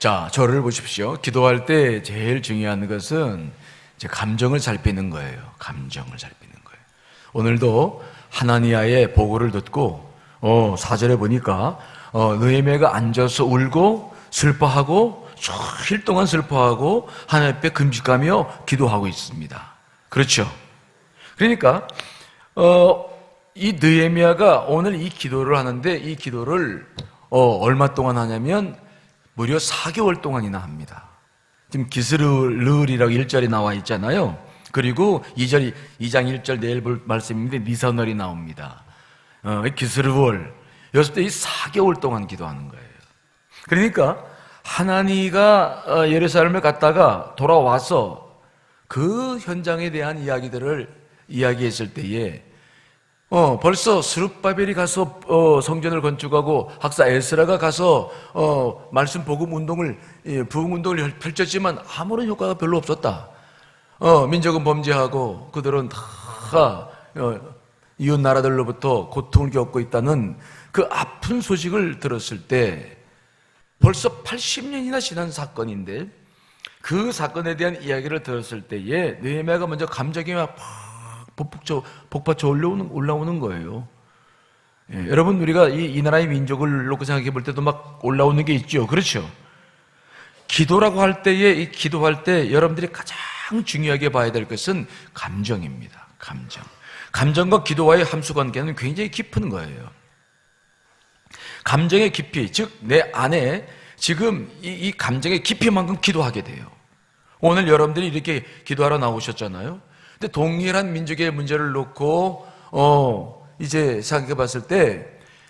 자, 저를 보십시오. 기도할 때 제일 중요한 것은 제 감정을 살피는 거예요. 감정을 살피는 거예요. 오늘도 하나니아의 보고를 듣고 4절에 보니까 느헤미야가 앉아서 울고 슬퍼하고 수일 동안 슬퍼하고 하나님 앞에 금식하며 기도하고 있습니다. 그렇죠? 그러니까 이 느헤미야가 오늘 이 기도를 하는데 이 기도를 얼마 동안 하냐면 무려 4개월 동안이나 합니다. 지금 기스르르이라고 1절이 나와 있잖아요. 그리고 2장 1절 내일 볼 말씀인데 니사널이 나옵니다. 기스르월 여섯 때 이 4개월 동안 기도하는 거예요. 그러니까 하나니가 예루살렘을 갔다가 돌아와서 그 현장에 대한 이야기들을 이야기했을 때에 벌써 스룹바벨이 가서 성전을 건축하고 학사 에스라가 가서 말씀 복음 운동을 부흥 운동을 펼쳤지만 아무런 효과가 별로 없었다. 민족은 범죄하고 그들은 다 이웃 나라들로부터 고통을 겪고 있다는 그 아픈 소식을 들었을 때 벌써 80년이나 지난 사건인데 그 사건에 대한 이야기를 들었을 때에 느헤미야가 먼저 감정이 막 복받쳐 올라오는 거예요. 예, 여러분 우리가 이 나라의 민족을 놓고 생각해 볼 때도 막 올라오는 게 있죠. 그렇죠? 기도라고 할 때에 이 기도할 때 여러분들이 가장 중요하게 봐야 될 것은 감정입니다. 감정과 기도와의 함수관계는 굉장히 깊은 거예요. 감정의 깊이, 즉 내 안에 지금 이 감정의 깊이만큼 기도하게 돼요. 오늘 여러분들이 이렇게 기도하러 나오셨잖아요. 근데 동일한 민족의 문제를 놓고 이제 생각해 봤을 때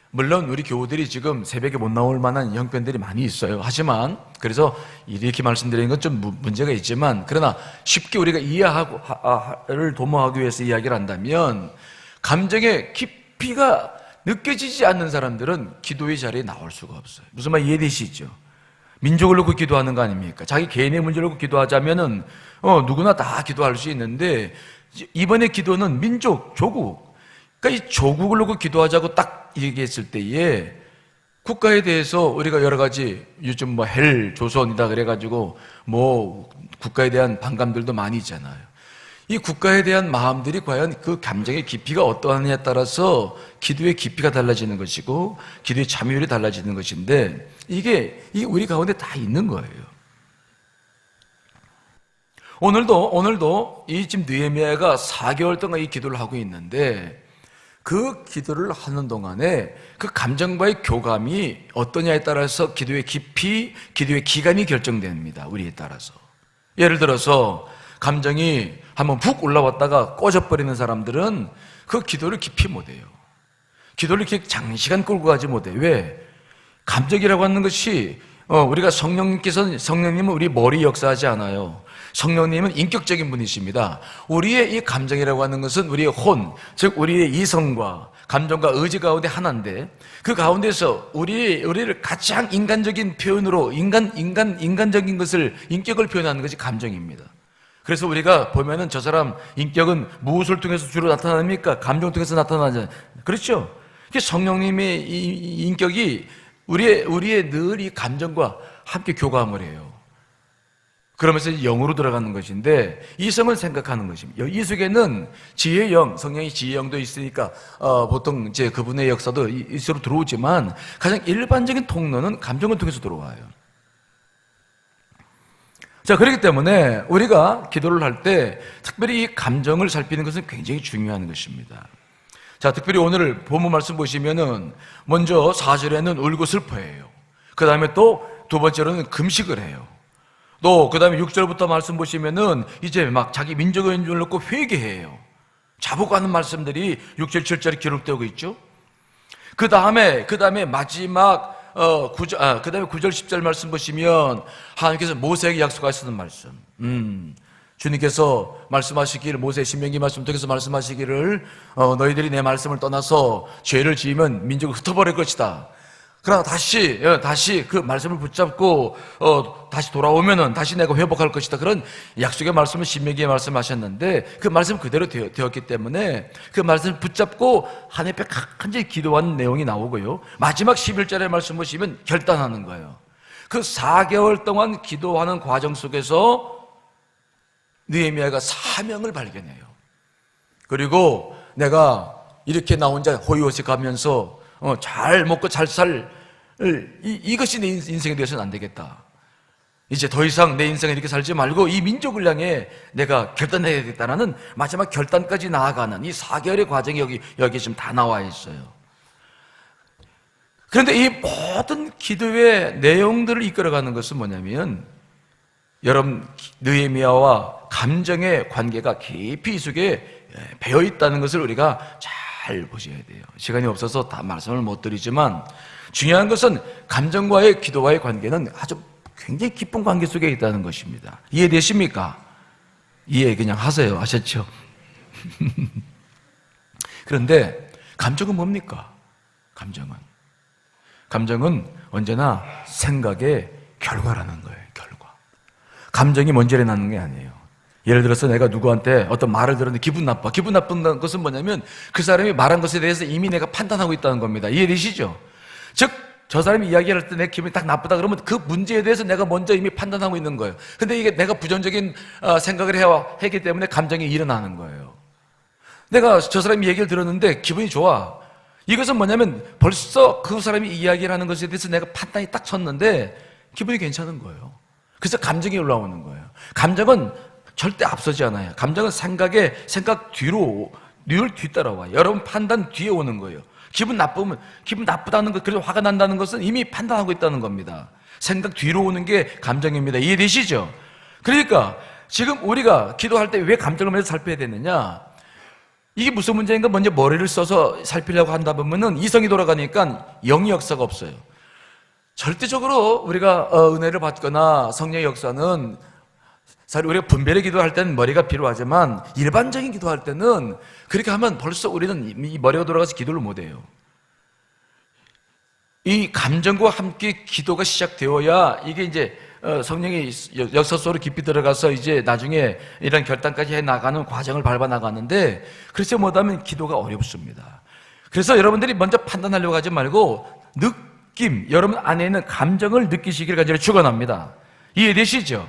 물론 우리 교우들이 지금 새벽에 못 나올 만한 형편들이 많이 있어요. 하지만 그래서 이렇게 말씀드리는 건 좀 문제가 있지만 그러나 쉽게 우리가 이해를 도모하기 위해서 이야기를 한다면 감정의 깊이가 느껴지지 않는 사람들은 기도의 자리에 나올 수가 없어요. 무슨 말 이해되시죠? 민족을 놓고 기도하는 거 아닙니까? 자기 개인의 문제를 놓고 기도하자면은 누구나 다 기도할 수 있는데 이번에 기도는 민족, 조국, 그러니까 이 조국을 놓고 기도하자고 딱 얘기했을 때에 국가에 대해서 우리가 여러 가지 요즘 헬 조선이다 그래가지고 국가에 대한 반감들도 많이 있잖아요. 이 국가에 대한 마음들이 과연 그 감정의 깊이가 어떠하느냐에 따라서 기도의 깊이가 달라지는 것이고 기도의 참여율이 달라지는 것인데 이게 우리 가운데 다 있는 거예요. 오늘도 이 지금 느헤미야가 4개월 동안 이 기도를 하고 있는데 그 기도를 하는 동안에 그 감정과의 교감이 어떠냐에 따라서 기도의 깊이, 기도의 기간이 결정됩니다. 우리에 따라서. 예를 들어서 감정이 한번 훅 올라왔다가 꺼져버리는 사람들은 그 기도를 깊이 못해요. 기도를 이렇게 장시간 끌고 가지 못해요. 왜? 감정이라고 하는 것이 우리가 성령님은 우리 머리 역사하지 않아요. 성령님은 인격적인 분이십니다. 우리의 이 감정이라고 하는 것은 우리의 혼, 즉 우리의 이성과 감정과 의지 가운데 하나인데 그 가운데서 우리를 가장 인간적인 표현으로 인간적인 것을 인격을 표현하는 것이 감정입니다. 그래서 우리가 보면은 저 사람 인격은 무엇을 통해서 주로 나타납니까? 감정을 통해서 나타나잖아요. 그렇죠? 성령님의 이 인격이 우리의 늘 이 감정과 함께 교감을 해요. 그러면서 영으로 들어가는 것인데 이성을 생각하는 것입니다. 이 속에는 지혜의 영, 성령의 지혜의 영도 있으니까 보통 이제 그분의 역사도 이수로 들어오지만 가장 일반적인 통로는 감정을 통해서 들어와요. 자, 그렇기 때문에 우리가 기도를 할 때 특별히 이 감정을 살피는 것은 굉장히 중요한 것입니다. 자, 특별히 오늘 본문 말씀 보시면은 먼저 4절에는 울고 슬퍼해요. 그 다음에 또 두 번째로는 금식을 해요. 또 그 다음에 6절부터 말씀 보시면은 이제 막 자기 민족의 인종을 놓고 회개해요. 자복하는 말씀들이 6절, 7절에 기록되고 있죠. 그 다음에 마지막 그 다음에 9절, 10절 말씀 보시면 하나님께서 모세에게 약속하시는 말씀. 주님께서 말씀하시기를 모세 신명기 말씀 통해서 말씀하시기를 너희들이 내 말씀을 떠나서 죄를 지으면 민족을 흩어버릴 것이다. 그러나 다시 그 말씀을 붙잡고 다시 돌아오면은 다시 내가 회복할 것이다. 그런 약속의 말씀을 신명기에 말씀하셨는데 그 말씀 그대로 되었기 때문에 그 말씀을 붙잡고 하나님 앞에 간절히 기도하는 내용이 나오고요. 마지막 11절의 말씀 보시면 결단하는 거예요. 그 4개월 동안 기도하는 과정 속에서 느헤미야가 사명을 발견해요. 그리고 내가 이렇게 나 혼자 호의호식 하면서 잘 먹고 잘 살 이것이 내 인생에 되어서는 안 되겠다. 이제 더 이상 내 인생에 이렇게 살지 말고 이 민족을 향해 내가 결단해야겠다라는 마지막 결단까지 나아가는 이 4개월의 과정이 여기 지금 다 나와 있어요. 그런데 이 모든 기도의 내용들을 이끌어가는 것은 뭐냐면, 여러분, 느헤미야와 감정의 관계가 깊이 이 속에 배어 있다는 것을 우리가 잘 보셔야 돼요. 시간이 없어서 다 말씀을 못 드리지만, 중요한 것은 감정과의 기도와의 관계는 아주 굉장히 깊은 관계 속에 있다는 것입니다. 이해되십니까? 이해 그냥 하세요. 아셨죠? 그런데 감정은 뭡니까? 감정은 언제나 생각의 결과라는 거예요. 결과. 감정이 먼저 일어나는 게 아니에요. 예를 들어서 내가 누구한테 어떤 말을 들었는데 기분 나빠. 기분 나쁜 것은 뭐냐면 그 사람이 말한 것에 대해서 이미 내가 판단하고 있다는 겁니다. 이해되시죠? 즉, 저 사람이 이야기를 할 때 내 기분이 딱 나쁘다 그러면 그 문제에 대해서 내가 먼저 이미 판단하고 있는 거예요. 근데 이게 내가 부정적인 생각을 했기 때문에 감정이 일어나는 거예요. 내가 저 사람이 얘기를 들었는데 기분이 좋아. 이것은 뭐냐면 벌써 그 사람이 이야기를 하는 것에 대해서 내가 판단이 딱 섰는데 기분이 괜찮은 거예요. 그래서 감정이 올라오는 거예요. 감정은 절대 앞서지 않아요. 감정은 생각 뒤로 늘 뒤따라와요. 여러분 판단 뒤에 오는 거예요. 기분 나쁘다는 것, 그래서 화가 난다는 것은 이미 판단하고 있다는 겁니다. 생각 뒤로 오는 게 감정입니다. 이해되시죠? 그러니까 지금 우리가 기도할 때 왜 감정을 먼저 살펴야 되느냐? 이게 무슨 문제인가? 먼저 머리를 써서 살피려고 한다 보면은 이성이 돌아가니까 영의 역사가 없어요. 절대적으로 우리가 은혜를 받거나 성령의 역사는, 사실 우리가 분별의 기도할 때는 머리가 필요하지만 일반적인 기도할 때는 그렇게 하면 벌써 우리는 이 머리가 돌아가서 기도를 못해요. 이 감정과 함께 기도가 시작되어야 이게 이제 성령의 역사 속으로 깊이 들어가서 이제 나중에 이런 결단까지 해 나가는 과정을 밟아 나가는데, 그렇지 못하면 기도가 어렵습니다. 그래서 여러분들이 먼저 판단하려고 하지 말고 느낌, 여러분 안에 있는 감정을 느끼시기를 간절히 축원합니다. 이해되시죠?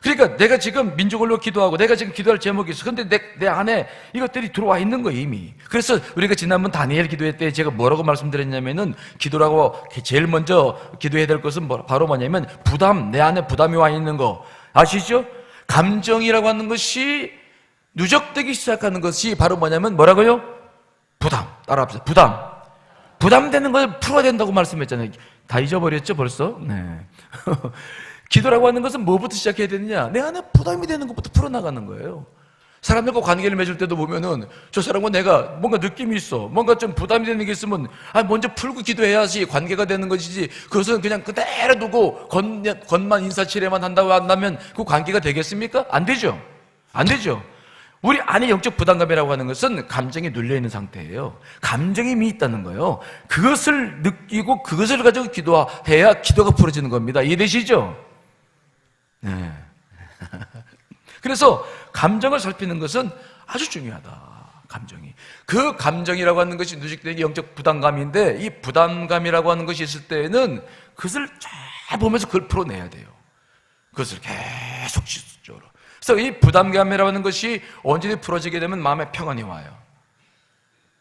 그러니까 내가 지금 민족을 위해 기도하고 내가 지금 기도할 제목이 있어. 근데 내 안에 이것들이 들어와 있는 거예요, 이미. 그래서 우리가 지난번 다니엘 기도회 때 제가 뭐라고 말씀드렸냐면은, 기도라고 제일 먼저 기도해야 될 것은 바로 뭐냐면 내 안에 부담이 와 있는 거 아시죠? 감정이라고 하는 것이 누적되기 시작하는 것이 바로 뭐냐면 뭐라고요? 부담. 따라합시다. 부담되는 걸 풀어야 된다고 말씀했잖아요. 다 잊어버렸죠, 벌써? 네. 기도라고 하는 것은 뭐부터 시작해야 되느냐? 내 안에 부담이 되는 것부터 풀어나가는 거예요. 사람들과 관계를 맺을 때도 보면은 저 사람과 내가 뭔가 느낌이 있어. 뭔가 좀 부담이 되는 게 있으면 먼저 풀고 기도해야지 관계가 되는 것이지, 그것은 그냥 그대로 두고 겉만 인사치레만 한다고 한다면 그 관계가 되겠습니까? 안 되죠. 안 되죠. 우리 안에 영적 부담감이라고 하는 것은 감정에 눌려있는 상태예요. 감정이 이미 있다는 거예요. 그것을 느끼고 그것을 가지고 기도해야 기도가 풀어지는 겁니다. 이해되시죠? 네. 그래서 감정을 살피는 것은 아주 중요하다. 감정이. 그 감정이라고 하는 것이 누적된 영적 부담감인데, 이 부담감이라고 하는 것이 있을 때에는 그것을 잘 보면서 그걸 풀어내야 돼요. 그것을 계속 지속적으로. 그래서 이 부담감이라고 하는 것이 언제든지 풀어지게 되면 마음에 평안이 와요.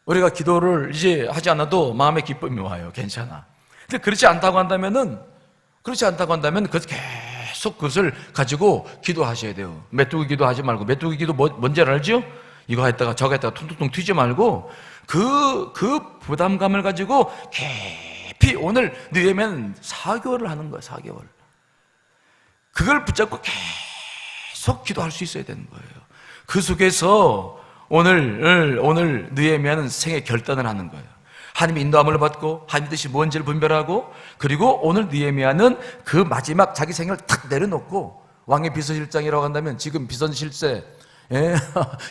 우리가 기도를 이제 하지 않아도 마음에 기쁨이 와요. 괜찮아. 근데 그렇지 않다고 한다면 그것을 계속 그것을 가지고 기도하셔야 돼요. 메뚜기 기도하지 말고, 메뚜기 기도 뭔지 알죠? 이거 했다가 저거 했다가 퉁퉁퉁 튀지 말고 그 부담감을 가지고 깊이, 오늘 느헤미야는 4개월을 하는 거예요. 4개월. 그걸 붙잡고 계속 기도할 수 있어야 되는 거예요. 그 속에서 오늘 느헤미야는 생애 결단을 하는 거예요. 하나님의 인도함을 받고 하나님 뜻이 뭔지를 분별하고, 그리고 오늘 느헤미야는 그 마지막 자기 생을 탁 내려놓고, 왕의 비서실장이라고 한다면 지금 비선실세,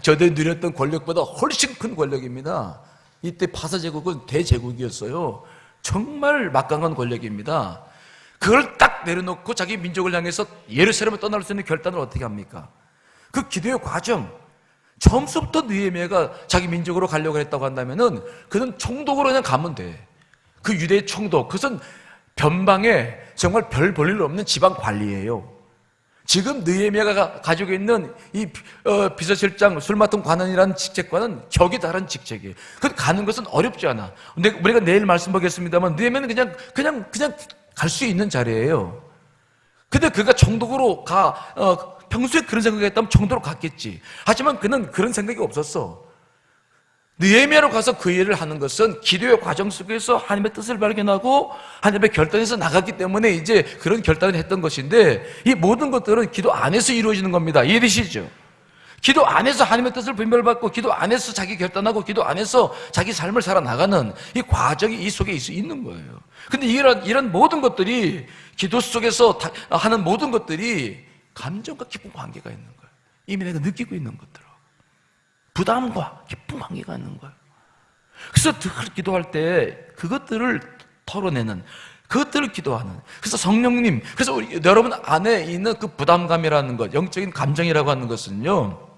저들이 누렸던 권력보다 훨씬 큰 권력입니다. 이때 파사제국은 대제국이었어요. 정말 막강한 권력입니다. 그걸 딱 내려놓고 자기 민족을 향해서 예루살렘을 떠날 수 있는 결단을 어떻게 합니까? 그 기도의 과정, 처음부터 느헤미야가 자기 민족으로 가려고 했다고 한다면은 그는 총독으로 그냥 가면 돼. 그 유대의 총독, 그것은 변방에 정말 별 볼 일 없는 지방 관리예요. 지금 느헤미야가 가지고 있는 이 비서실장 술 맡은 관원이라는 직책과는 격이 다른 직책이에요. 그 가는 것은 어렵지 않아. 근데 우리가 내일 말씀 보겠습니다만 느헤미야는 그냥 갈 수 있는 자리예요. 근데 그가 총독으로 평소에 그런 생각이 했다면 총독으로 갔겠지. 하지만 그는 그런 생각이 없었어. 느헤미야로 가서 그 일을 하는 것은 기도의 과정 속에서 하나님의 뜻을 발견하고 하나님의 결단에서 나갔기 때문에 이제 그런 결단을 했던 것인데, 이 모든 것들은 기도 안에서 이루어지는 겁니다. 이해되시죠? 기도 안에서 하나님의 뜻을 분별받고, 기도 안에서 자기 결단하고, 기도 안에서 자기 삶을 살아나가는 이 과정이 이 속에 있는 거예요. 근데 이런 모든 것들이, 기도 속에서 하는 모든 것들이 감정과 깊은 관계가 있는 거예요. 이미 내가 느끼고 있는 것들, 부담과 깊은 관계가 있는 거예요. 그래서 기도할 때 그것들을 털어내는, 그것들을 기도하는. 그래서 성령님, 그래서 여러분 안에 있는 그 부담감이라는 것, 영적인 감정이라고 하는 것은요,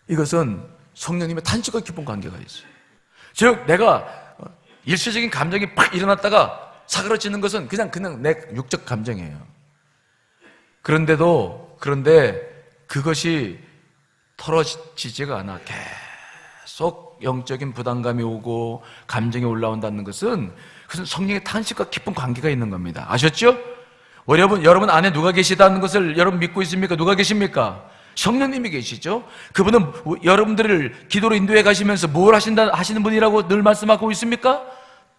이것은 성령님의 탄식과 깊은 관계가 있어요. 즉 내가 일시적인 감정이 팍 일어났다가 사그러지는 것은 그냥 내 육적 감정이에요. 그런데 그것이 털어지지가 않아. 계속 영적인 부담감이 오고 감정이 올라온다는 것은 그것은 성령의 탄식과 깊은 관계가 있는 겁니다. 아셨죠? 여러분 안에 누가 계시다는 것을 여러분 믿고 있습니까? 누가 계십니까? 성령님이 계시죠? 그분은 여러분들을 기도로 인도해 가시면서 뭘 하시는 분이라고 늘 말씀하고 있습니까?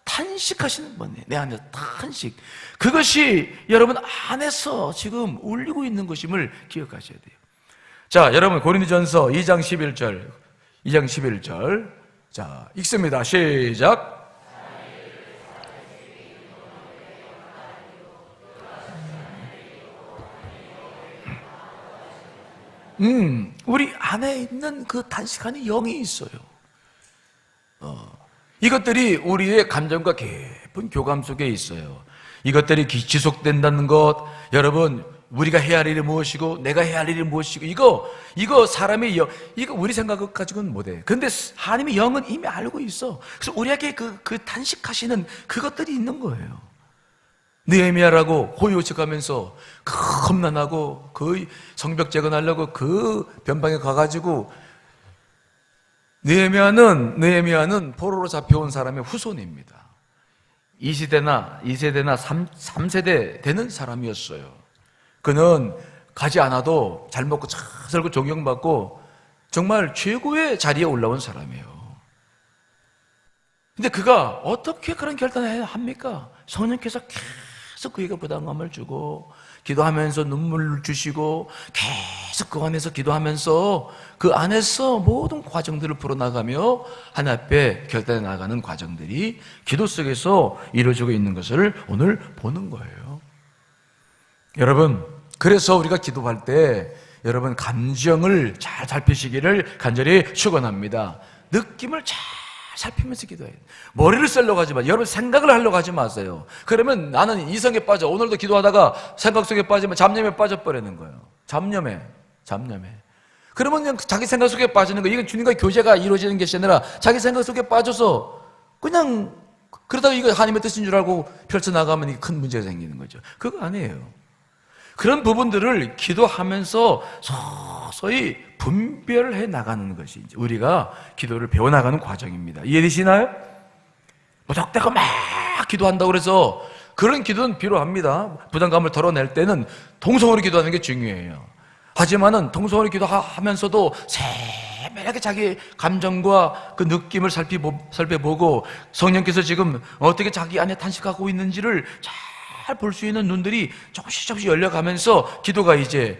탄식하시는 분이에요. 내 안에서 탄식. 그것이 여러분 안에서 지금 울리고 있는 것임을 기억하셔야 돼요. 자, 여러분 고린도전서 2장 11절. 자, 읽습니다. 시작. 우리 안에 있는 그 탄식하는 영이 있어요. 이것들이 우리의 감정과 깊은 교감 속에 있어요. 이것들이 지속된다는 것, 여러분, 우리가 해야 할 일이 무엇이고 내가 해야 할 일이 무엇이고, 이거 사람의 이거 우리 생각 가지고는 못해. 근데 하나님의 영은 이미 알고 있어. 그래서 우리에게 그 탄식하시는 그것들이 있는 거예요. 느헤미야라고 호요직하면서 험난하고 거의 성벽 재건하려고 그 변방에 가가지고, 느헤미야는 포로로 잡혀온 사람의 후손입니다. 2세대나 3세대 되는 사람이었어요. 그는 가지 않아도 잘 먹고 잘 살고 존경받고 정말 최고의 자리에 올라온 사람이에요. 근데 그가 어떻게 그런 결단을 합니까? 성령께서 계속 그에게 부담감을 주고, 기도하면서 눈물을 주시고, 계속 그 안에서 기도하면서 그 안에서 모든 과정들을 풀어나가며 하나님 앞에 결단해 나가는 과정들이 기도 속에서 이루어지고 있는 것을 오늘 보는 거예요. 여러분, 그래서 우리가 기도할 때 여러분 감정을 잘 살피시기를 간절히 축원합니다. 느낌을 잘 살피면서 기도해요. 머리를 쓰려고 하지 마세요. 여러분 생각을 하려고 하지 마세요. 그러면 나는 이성에 빠져. 오늘도 기도하다가 생각 속에 빠지면 잡념에 빠져버리는 거예요. 잡념에. 그러면 그냥 자기 생각 속에 빠지는 거예요. 이건 주님과 교제가 이루어지는 것이 아니라 자기 생각 속에 빠져서 그냥 그러다가 이거 하나님의 뜻인 줄 알고 펼쳐나가면 큰 문제가 생기는 거죠. 그거 아니에요. 그런 부분들을 기도하면서 서서히 분별해 나가는 것이 이제 우리가 기도를 배워나가는 과정입니다. 이해되시나요? 무턱대고 막 기도한다고 그래서 그런 기도는 필요합니다. 부담감을 덜어낼 때는 통성으로 기도하는 게 중요해요. 하지만은 통성으로 기도하면서도 세밀하게 자기 감정과 그 느낌을 살펴보고 성령께서 지금 어떻게 자기 안에 탄식하고 있는지를 잘 볼 수 있는 눈들이 조금씩 열려가면서 기도가 이제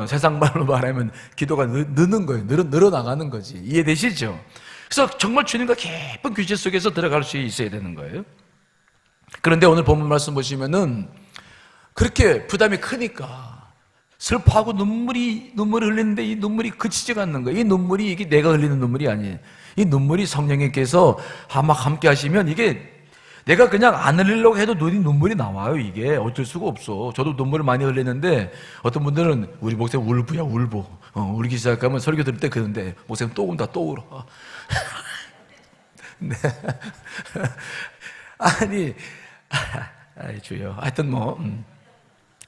세상 말로 말하면 기도가 느는 거예요. 늘어나가는 거지. 이해되시죠? 그래서 정말 주님과 깊은 교제 속에서 들어갈 수 있어야 되는 거예요. 그런데 오늘 본문 말씀 보시면은 그렇게 부담이 크니까 슬퍼하고 눈물을 흘리는데 이 눈물이 그치지가 않는 거예요. 이 눈물이 이게 내가 흘리는 눈물이 아니에요. 이 눈물이 성령님께서 막 함께 하시면 이게 내가 그냥 안 흘리려고 해도 눈물이 나와요. 이게 어쩔 수가 없어. 저도 눈물을 많이 흘리는데 어떤 분들은 우리 목사님 울보야 울보. 울기 시작하면 설교 들을 때 그러는데 목사님 또 운다 또 울어. 네. 아니, 아이, 주여. 하여튼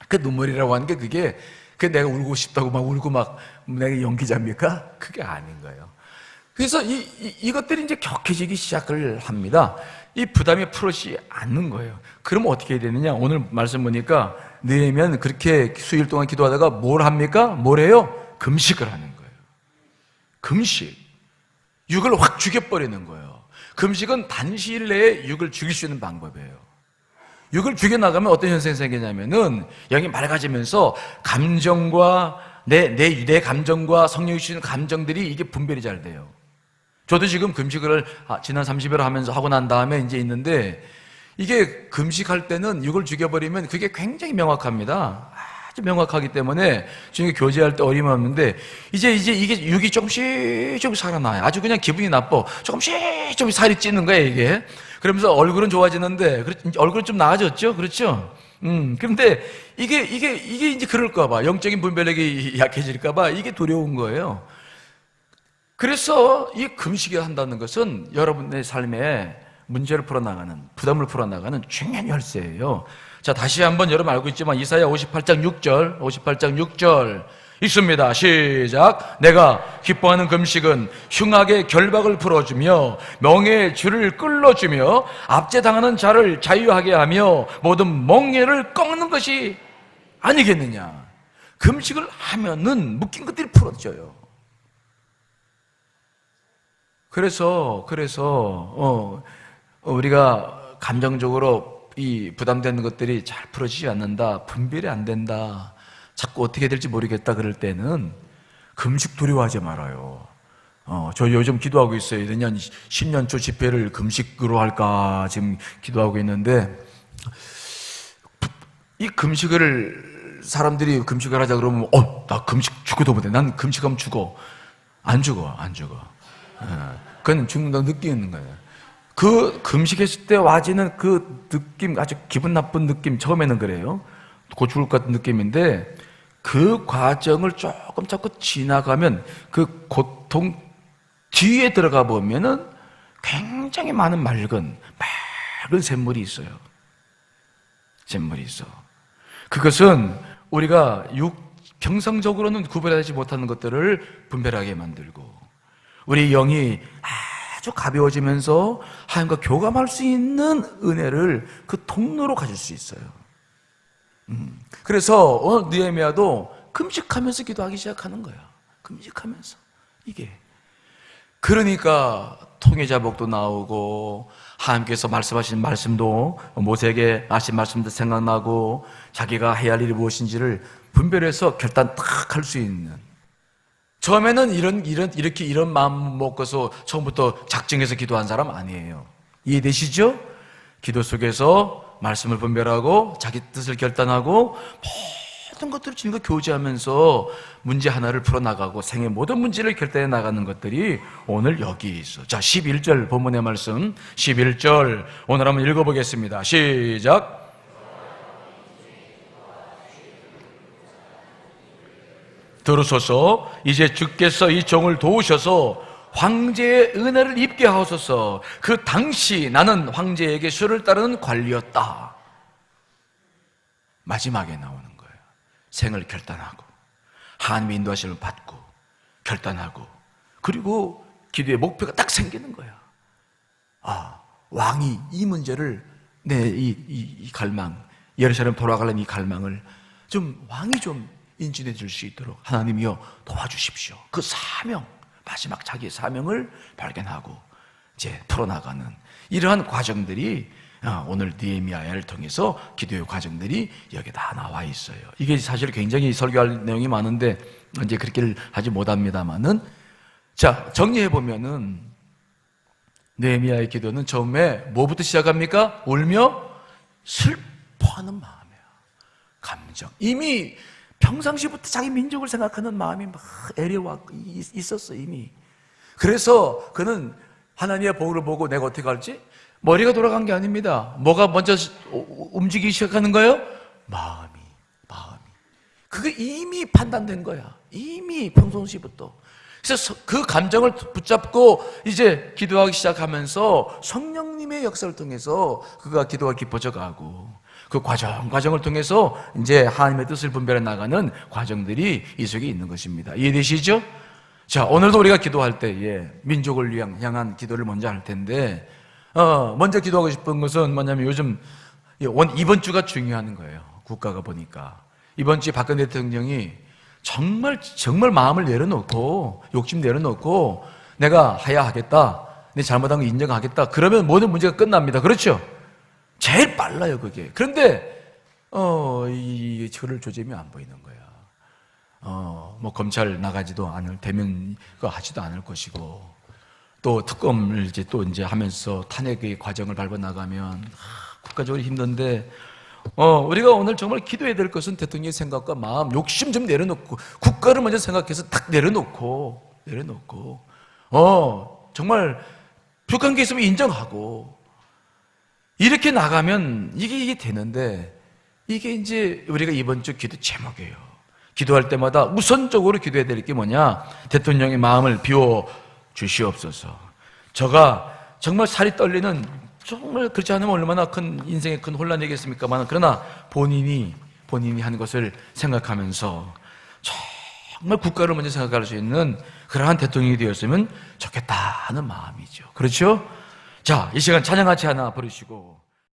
그 눈물이라고 하는 게 그게 내가 울고 싶다고 막 울고 막 내가 연기자입니까? 그게 아닌 거예요. 그래서 이것들이 이제 격해지기 시작을 합니다. 이 부담이 풀어지지 않는 거예요. 그러면 어떻게 해야 되느냐? 오늘 말씀 보니까 느헤미야는 그렇게 수일 동안 기도하다가 뭘 합니까? 뭘 해요? 금식을 하는 거예요. 금식. 육을 확 죽여버리는 거예요. 금식은 단시일 내에 육을 죽일 수 있는 방법이에요. 육을 죽여나가면 어떤 현상이 생기냐면은 영이 맑아지면서 감정과 내 감정과 성령이 주시는 감정들이 이게 분별이 잘 돼요. 저도 지금 금식을 지난 30일 하면서 하고 난 다음에 이제 있는데 이게 금식할 때는 육을 죽여버리면 그게 굉장히 명확합니다. 아주 명확하기 때문에 지금 교제할 때 어림없는데 이제 이게 육이 조금씩 살아나요. 아주 그냥 기분이 나빠. 조금씩 살이 찌는 거예요, 이게. 그러면서 얼굴은 좋아지는데 얼굴은 좀 나아졌죠? 그렇죠? 그런데 이게 이제 그럴까봐 영적인 분별력이 약해질까봐 이게 두려운 거예요. 그래서 이 금식이 한다는 것은 여러분의 삶에 문제를 풀어나가는, 부담을 풀어나가는 중요한 열쇠예요. 자, 다시 한번 여러분 알고 있지만 이사야 58장 6절 있습니다. 시작. 내가 기뻐하는 금식은 흉악의 결박을 풀어주며 명예의 줄을 끌어주며 압제당하는 자를 자유하게 하며 모든 멍에를 꺾는 것이 아니겠느냐. 금식을 하면은 묶인 것들이 풀어져요. 그래서 우리가 감정적으로 이 부담되는 것들이 잘 풀어지지 않는다, 분별이 안 된다, 자꾸 어떻게 될지 모르겠다 그럴 때는 금식 두려워하지 말아요. 저 요즘 기도하고 있어요. 내년 10년초 집회를 금식으로 할까 지금 기도하고 있는데 이 금식을 사람들이 금식을 하자 그러면 나 금식 죽어도 못해. 난 금식하면 죽어. 안 죽어. 그건 죽는다고 느끼는 거예요. 그 금식했을 때 와지는 그 느낌, 아주 기분 나쁜 느낌, 처음에는 그래요. 곧 죽을 것 같은 느낌인데 그 과정을 조금 지나가면 그 고통 뒤에 들어가 보면은 굉장히 많은 맑은 샘물이 있어요. 샘물이 있어. 그것은 우리가 평성적으로는 구별하지 못하는 것들을 분별하게 만들고 우리 영이 아주 가벼워지면서 하나님과 교감할 수 있는 은혜를 그 통로로 가질 수 있어요. 그래서 느헤미야도 금식하면서 기도하기 시작하는 거야. 금식하면서 이게 그러니까 통해자복도 나오고 하나님께서 말씀하신 말씀도 모세에게 하신 말씀도 생각나고 자기가 해야 할 일이 무엇인지를 분별해서 결단 딱 할 수 있는. 처음에는 이런 마음 먹고서 처음부터 작정해서 기도한 사람 아니에요. 이해되시죠? 기도 속에서 말씀을 분별하고 자기 뜻을 결단하고 모든 것들을 주님과 교제하면서 문제 하나를 풀어나가고 생의 모든 문제를 결단해 나가는 것들이 오늘 여기 있어. 자, 11절 본문의 말씀 11절 오늘 한번 읽어보겠습니다. 시작. 들으소서. 이제 주께서 이 종을 도우셔서 황제의 은혜를 입게 하소서. 그 당시 나는 황제에게 수를 따르는 관리였다. 마지막에 나오는 거예요. 생을 결단하고 하나님의 인도하심을 받고 결단하고 그리고 기도의 목표가 딱 생기는 거야. 왕이 이 문제를 이 갈망, 예루살렘 돌아가려는 이 갈망을 좀 왕이 좀 인진해 줄 수 있도록 하나님이여 도와주십시오. 그 사명, 마지막 자기의 사명을 발견하고 이제 풀어나가는 이러한 과정들이 오늘 느헤미야를 통해서 기도의 과정들이 여기 다 나와 있어요. 이게 사실 굉장히 설교할 내용이 많은데 이제 그렇게 하지 못합니다만은 자, 정리해 보면은 느헤미야의 기도는 처음에 뭐부터 시작합니까? 울며 슬퍼하는 마음이에요. 감정. 이미 평상시부터 자기 민족을 생각하는 마음이 막 애려와 있었어 이미. 그래서 그는 하나님의 복을 보고 내가 어떻게 할지 머리가 돌아간 게 아닙니다. 뭐가 먼저 움직이기 시작하는 거예요? 마음이. 그게 이미 판단된 거야. 이미 평상시부터 그래서 그 감정을 붙잡고 이제 기도하기 시작하면서 성령님의 역사를 통해서 그가 기도가 깊어져 가고 그 과정을 통해서 이제 하나님의 뜻을 분별해 나가는 과정들이 이 속에 있는 것입니다. 이해되시죠? 자, 오늘도 우리가 기도할 때에 민족을 향한 기도를 먼저 할 텐데, 먼저 기도하고 싶은 것은 뭐냐면 요즘 이번 주가 중요한 거예요. 국가가 보니까. 이번 주에 박근혜 대통령이 정말 마음을 내려놓고, 욕심 내려놓고, 내가 해야 하겠다. 내 잘못한 거 인정하겠다. 그러면 모든 문제가 끝납니다. 그렇죠? 제일 빨라요, 그게. 그런데, 이 저를 조짐이 안 보이는 거야. 뭐 검찰 나가지도 않을, 대면 거 하지도 않을 것이고, 또 특검을 이제 하면서 탄핵의 과정을 밟아 나가면, 국가적으로 힘든데, 우리가 오늘 정말 기도해야 될 것은 대통령의 생각과 마음, 욕심 좀 내려놓고, 국가를 먼저 생각해서 탁 내려놓고, 정말 북한 게 있으면 인정하고, 이렇게 나가면 이게 되는데, 이게 이제 우리가 이번 주 기도 제목이에요. 기도할 때마다 우선적으로 기도해야 될 게 뭐냐? 대통령의 마음을 비워 주시옵소서. 저가 정말 살이 떨리는, 정말 그렇지 않으면 얼마나 큰 인생의 큰 혼란이겠습니까만, 그러나 본인이 하는 것을 생각하면서 정말 국가를 먼저 생각할 수 있는 그러한 대통령이 되었으면 좋겠다 하는 마음이죠. 그렇죠? 자, 이 시간 찬양 같이 하나 부르시고